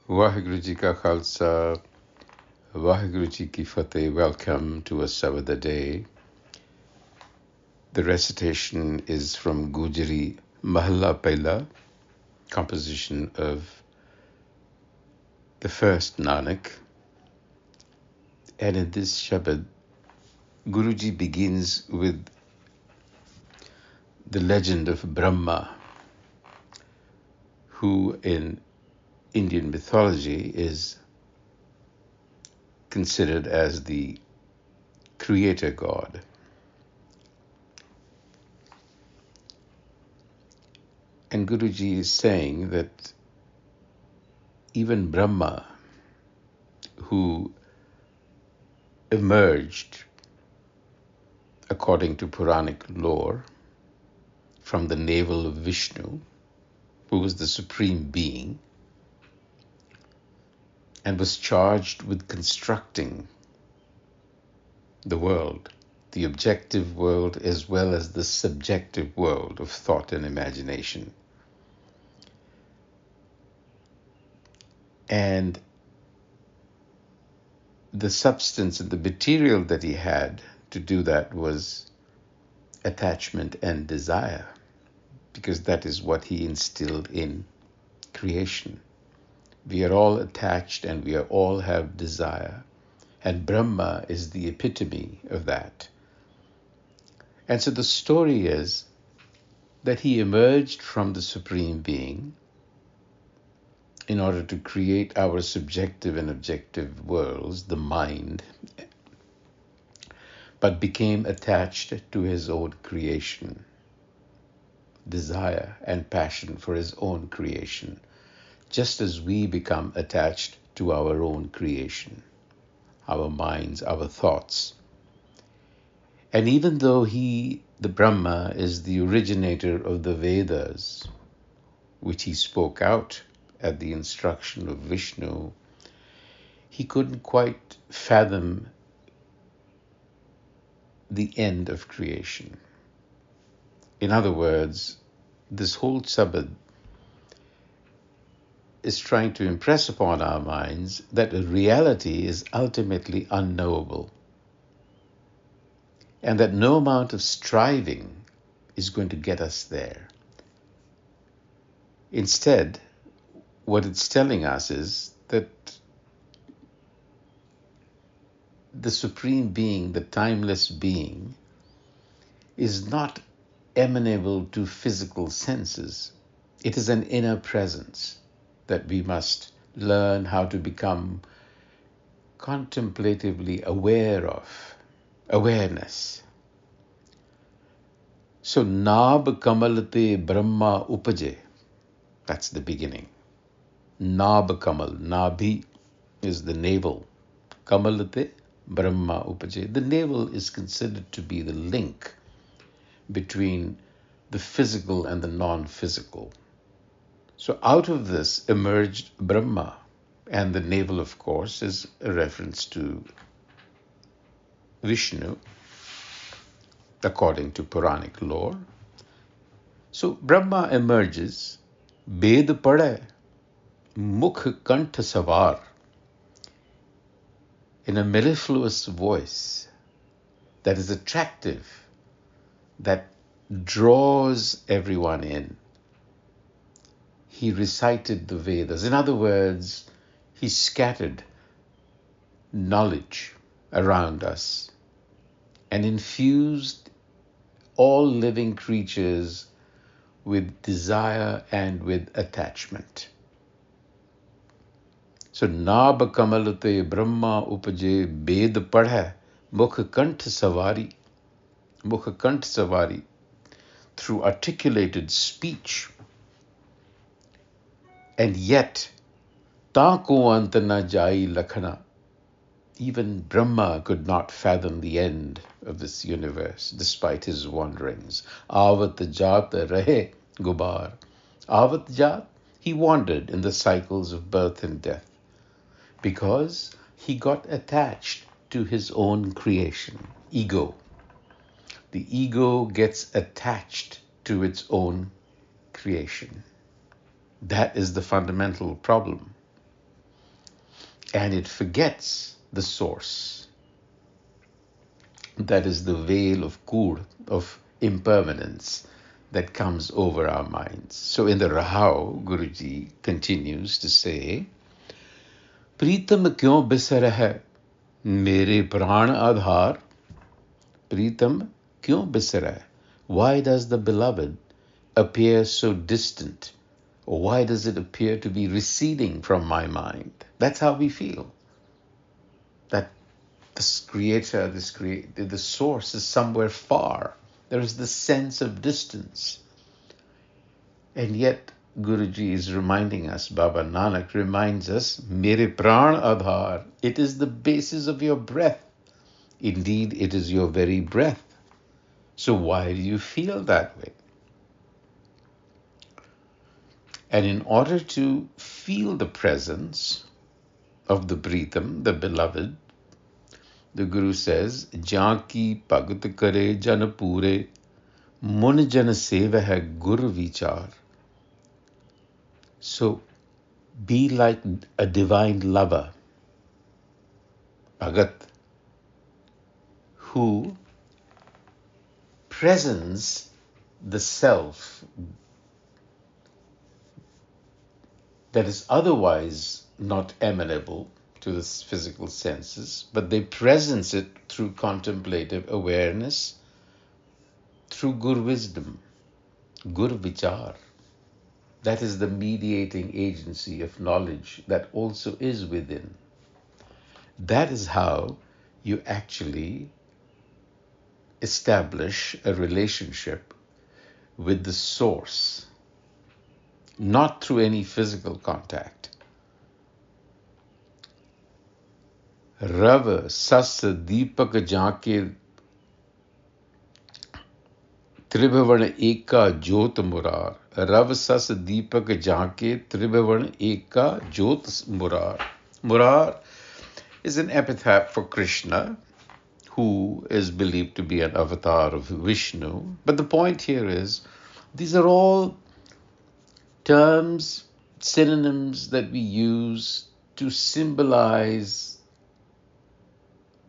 Vaheguru Ji Ka Khalsa, Vaheguru Ji Ki Fateh. Welcome to a-sabad-a-day. The recitation is from Gujari Mahalla Pehla, composition of the first Nanak. And in this Shabad, Guruji begins with the legend of Brahma, who in Indian mythology is considered as the creator god. And Guruji is saying that even Brahma, who emerged, according to Puranic lore, from the navel of Vishnu, who was the supreme being, and was charged with constructing the world, the objective world as well as the subjective world of thought and imagination. And the substance and the material that he had to do that was attachment and desire, because that is what he instilled in creation. We are all attached and we all have desire. And Brahma is the epitome of that. And so the story is that he emerged from the Supreme Being in order to create our subjective and objective worlds, the mind, but became attached to his own creation, desire and passion for his own creation, just as we become attached to our own creation, our minds, our thoughts. And even though the Brahma, is the originator of the Vedas, which he spoke out at the instruction of Vishnu, he couldn't quite fathom the end of creation. In other words, this whole sabad is trying to impress upon our minds that reality is ultimately unknowable, and that no amount of striving is going to get us there. Instead, what it's telling us is that the Supreme Being, the timeless being, is not amenable to physical senses. It is an inner presence that we must learn how to become contemplatively aware of. Awareness. So, Nabh Kamal te Brahama Upaje. That's the beginning. Nabh Kamal. Nabhi is the navel. Kamal te Brahama Upaje. The navel is considered to be the link between the physical and the non-physical. So out of this emerged Brahma, and the navel, of course, is a reference to Vishnu, according to Puranic lore. So Brahma emerges, Ved Padhe, Mukh Kanth Savar, in a mellifluous voice that is attractive, that draws everyone in. He recited the Vedas. In other words, he scattered knowledge around us and infused all living creatures with desire and with attachment. So, Nabh Kamal te Brahama Upaje Ved Padhe Mukh Kanth Savari. Mukh Kanth Savari, through articulated speech. And yet, Tako ant na jai lakhana. Even Brahma could not fathom the end of this universe, despite his wanderings. Avat jat rahe gubar. Avat jat, he wandered in the cycles of birth and death, because he got attached to his own creation, ego. The ego gets attached to its own creation. That is the fundamental problem. and it forgets the source. That is the veil of kur, of impermanence that comes over our minds. So in the Rahau, Guruji continues to say, Pritam kyon bisar hai, mere pran adhar. Pritam kyon bisar hai? Why does the beloved appear so distant? Or why does it appear to be receding from my mind? That's how we feel. That this creator, the source is somewhere far. There is this sense of distance. And yet, Guruji is reminding us, Baba Nanak reminds us, Mere pran adhar, it is the basis of your breath. Indeed, it is your very breath. So why do you feel that way? And in order to feel the presence of the Pritam, the beloved, the Guru says, Janki Bhagat Kare Jan Pure, Mun Jan Seva Hai Gur Vichar. So be like a divine lover, Bhagat, who presents the self that is otherwise not amenable to the physical senses, but they presence it through contemplative awareness, through Gur wisdom, Gur Vichar. That is the mediating agency of knowledge that also is within. That is how you actually establish a relationship with the source, not through any physical contact. Rav Sas Deepak Jaake Tribhavan Eka Jyot Murar. Rav Sas Deepak Jaake Tribhavan Eka Jyot Murar. Murar is an epithet for Krishna, who is believed to be an avatar of Vishnu. But the point here is, these are all terms, synonyms that we use to symbolize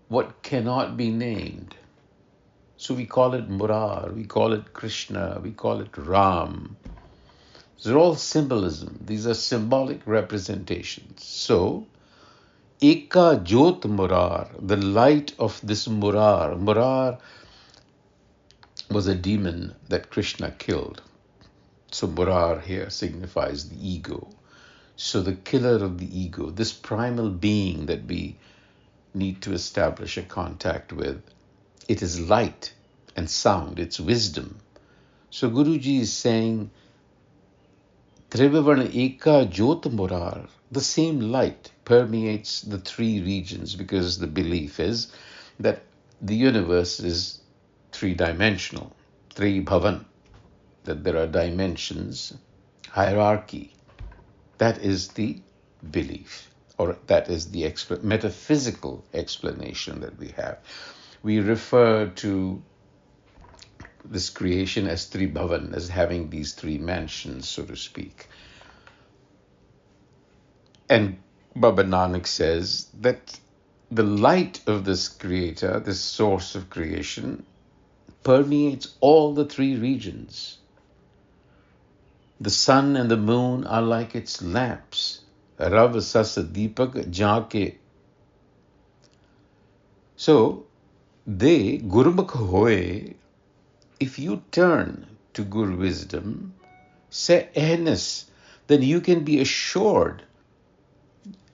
what cannot be named. So we call it Murar, we call it Krishna, we call it Ram. These are all symbolism. These are symbolic representations. So, Eka Jyot Murar, the light of this Murar. Murar was a demon that Krishna killed. So Murar here signifies the ego. So the killer of the ego, this primal being that we need to establish a contact with, it is light and sound, it's wisdom. So Guruji is saying, Trivavana Eka Jyot Murar, the same light permeates the three regions, because the belief is that the universe is three-dimensional, Tri-Bhavan, that there are dimensions, hierarchy. That is the belief, or that is the metaphysical explanation that we have. We refer to this creation as Tri-Bhavan, as having these three mansions, so to speak. And Baba Nanak says that the light of this creator, this source of creation, permeates all the three regions. The sun and the moon are like its lamps. Rav Sasa Deepak Jaake. So, they, Gurmukh Hoye, if you turn to Gur wisdom, se ehnis, then you can be assured,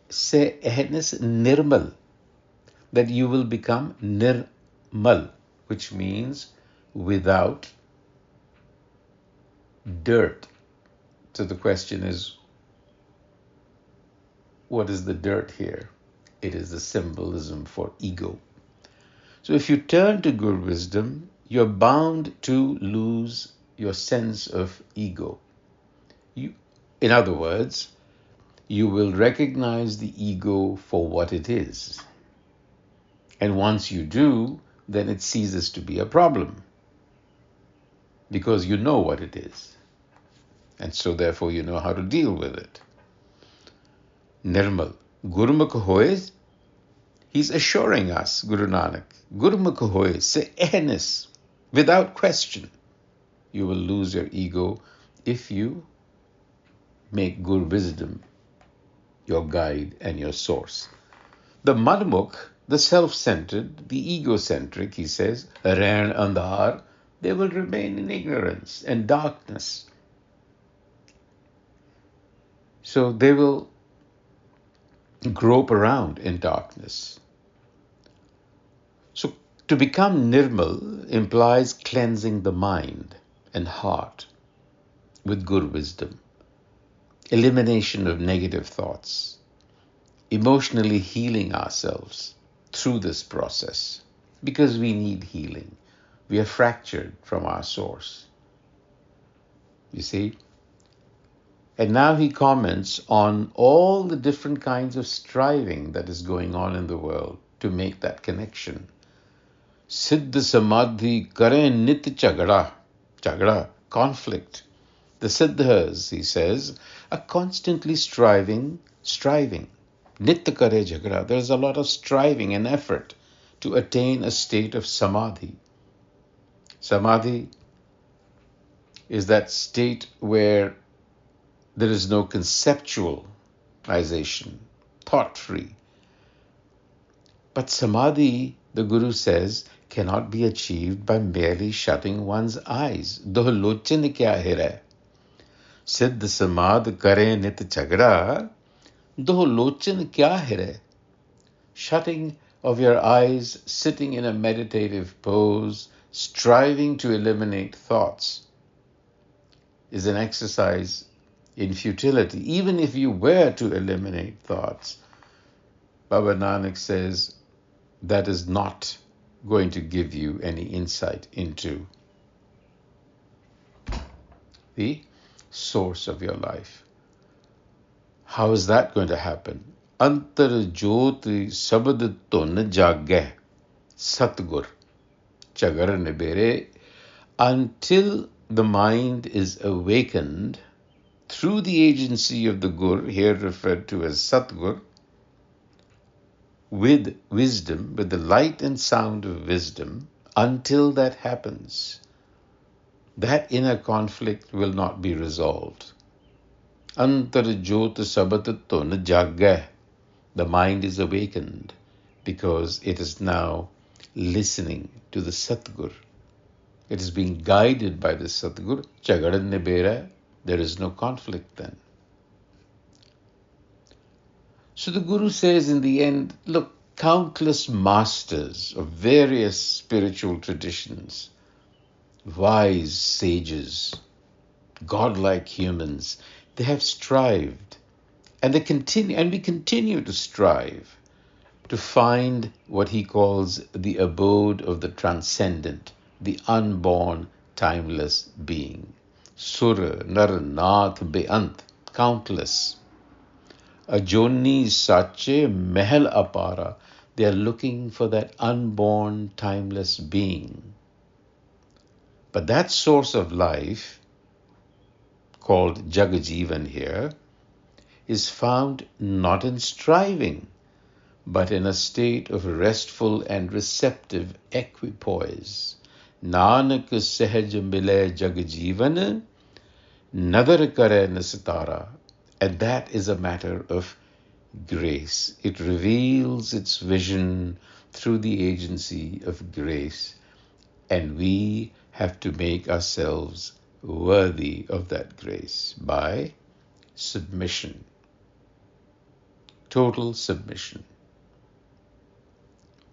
se ehnis nirmal, that you will become nirmal, which means without dirt. So the question is, what is the dirt here? It is the symbolism for ego. So if you turn to Gur wisdom, you're bound to lose your sense of ego. In other words, you will recognize the ego for what it is. And once you do, then it ceases to be a problem, because you know what it is. And so therefore you know how to deal with it. Nirmal. Gurmukh hoye, he's assuring us, Guru Nanak, Gurmukh hoye, say ahnis, without question. You will lose your ego if you make Gur wisdom your guide and your source. The Madmukh, the self-centered, the egocentric, he says, Ran Andhar, they will remain in ignorance and darkness. So they will grope around in darkness. So to become Nirmal implies cleansing the mind and heart with good wisdom, elimination of negative thoughts, emotionally healing ourselves through this process because we need healing. We are fractured from our source. You see? And now he comments on all the different kinds of striving that is going on in the world to make that connection. Siddha Samadhi kare nit chagda, conflict. The Siddhas, he says, are constantly striving. Nit kare jhagda. There's a lot of striving and effort to attain a state of Samadhi. Samadhi is that state where there is no conceptualization, thought-free. But Samadhi, the Guru says, cannot be achieved by merely shutting one's eyes. Doh lochan kya hira? Siddh samad kare nit chagda. Doh lochan kya hira? Shutting of your eyes, sitting in a meditative pose, striving to eliminate thoughts is an exercise in futility. Even if you were to eliminate thoughts, Baba Nanak says that is not going to give you any insight into the source of your life. How is that going to happen? Antar jyoti sabad tun jagge satgur chagar nibere. Until the mind is awakened through the agency of the Gur, here referred to as Satgur, with wisdom, with the light and sound of wisdom, until that happens, that inner conflict will not be resolved. Antar jyot sabatatto na jagga. The mind is awakened because it is now listening to the Satgur. It is being guided by the Satgur. Chagadan nebera. There is no conflict then. So the Guru says in the end, look, countless masters of various spiritual traditions, wise sages, godlike humans, they have strived and we continue to strive to find what he calls the abode of the transcendent, the unborn, timeless being. Sur, Nar, Nath, Beant, countless. Ajoni, Sache, Mehal Apara. They are looking for that unborn, timeless being. But that source of life, called Jagajivan here, is found not in striving, but in a state of restful and receptive equipoise. Nanak sehaj mile Jagajivan, nadar kare nasitara. And that is a matter of grace. It reveals its vision through the agency of grace. And we have to make ourselves worthy of that grace by submission. Total submission.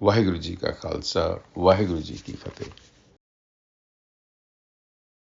Waheguru Ji ka Khalsa, Waheguru Ji ki Fateh.